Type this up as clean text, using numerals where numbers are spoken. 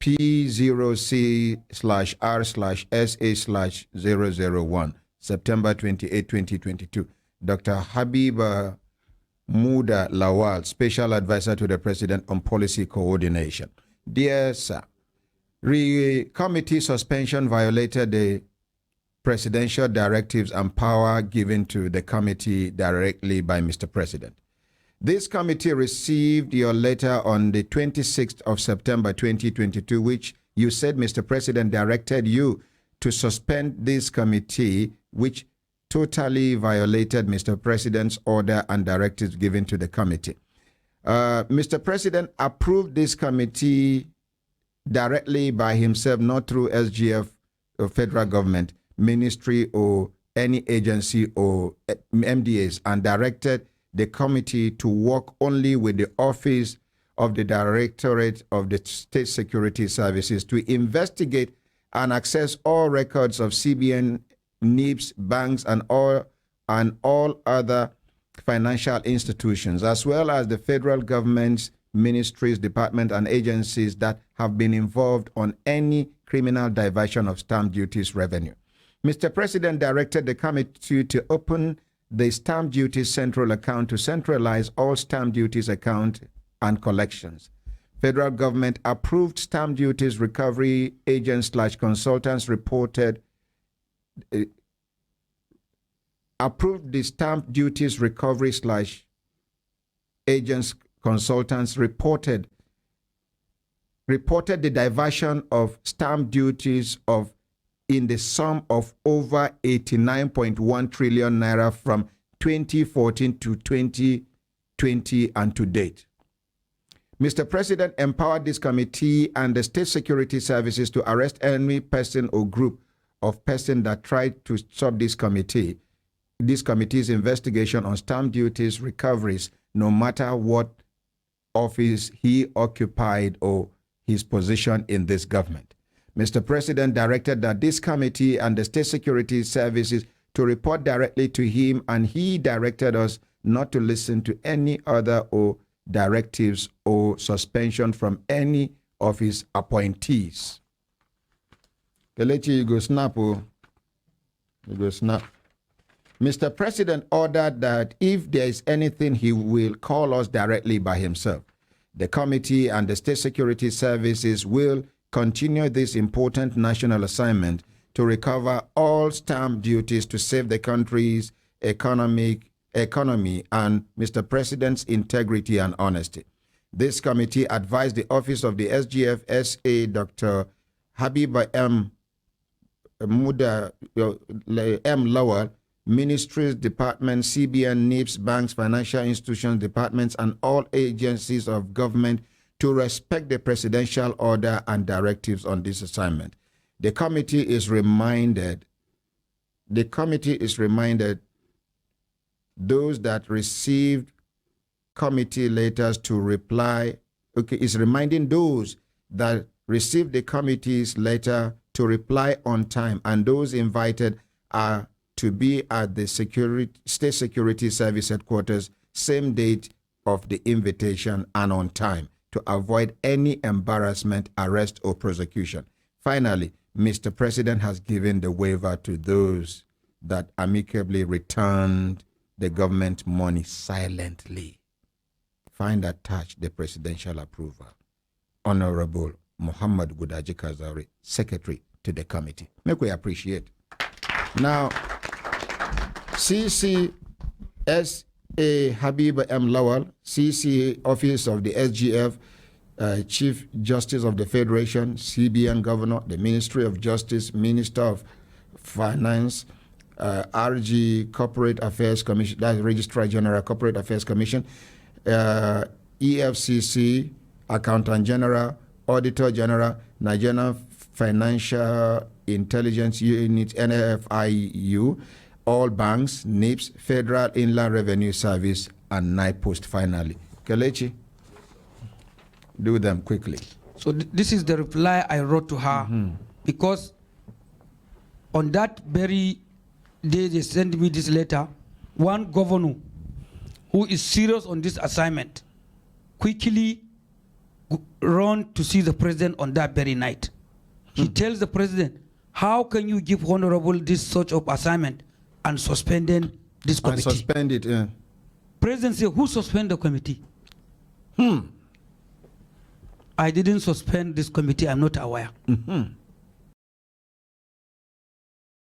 P0C/R/SA/001, September 28, 2022. Dr. Habiba Muda Lawal, Special Advisor to the President on Policy Coordination. Dear Sir, committee suspension violated the presidential directives and power given to the committee directly by Mr. President. This committee received your letter on the 26th of September 2022, which you said Mr. President directed you to suspend this committee, which totally violated Mr. President's order and directives given to the committee. Mr. President approved this committee directly by himself, not through SGF or federal government, ministry or any agency or MDAs, and directed the committee to work only with the Office of the Directorate of the State Security Services to investigate and access all records of CBN, NIPS, banks, and all other financial institutions, as well as the federal government's ministries, departments, and agencies that have been involved on any criminal diversion of stamp duties revenue. Mr. President directed the committee to open the stamp duties central account to centralize all stamp duties account and collections. Federal government approved stamp duties recovery agents/consultants approved the stamp duties recovery/agents consultants reported the diversion of stamp duties in the sum of over 89.1 trillion naira from 2014 to 2020 and to date. Mr. President empowered this committee and the State Security Services to arrest any person or group of persons that tried to stop this committee's investigation on stamp duties recoveries, no matter what office he occupied or his position in this government. Mr. President directed that this committee and the State Security Services to report directly to him, and he directed us not to listen to any other or directives or suspension from any of his appointees. Kelechi, you go snap. You go snap. Mr. President ordered that if there is anything, he will call us directly by himself. The committee and the State Security Services will continue this important national assignment to recover all stamp duties to save the country's economy and Mr. President's integrity and honesty. This committee advised the Office of the SGF SA, Dr. Habiba M. Lawal, ministries, departments, CBN, NIPS, banks, financial institutions, departments, and all agencies of government to respect the presidential order and directives on this assignment. The committee is reminded those that received committee letters to reply, is reminding those that received the committee's letter to reply on time, and those invited are to be at the State Security Service headquarters same date of the invitation and on time to avoid any embarrassment, arrest, or prosecution. Finally, Mr. President has given the waiver to those that amicably returned the government money silently. Find attached the presidential approval. Honorable Muhammad Gudaji Kazaure, Secretary to the committee. Make we appreciate. Now, CCSA Habiba M. Lawal, CC Office of the SGF, Chief Justice of the Federation, CBN Governor, the Ministry of Justice, Minister of Finance, RG Corporate Affairs Commission, that's Registrar General Corporate Affairs Commission, EFCC, Accountant General, Auditor General, Nigerian Financial Intelligence Unit, NFIU, all banks, NIPS, Federal Inland Revenue Service, and NIPOST finally. Kelechi, do them quickly. So this is the reply I wrote to her, because on that very day they sent me this letter, one governor who is serious on this assignment quickly run to see the president on that very night. He tells the president, how can you give honorable this sort of assignment and suspending this committee? And suspend it, yeah. President said, who suspend the committee? I didn't suspend this committee, I'm not aware.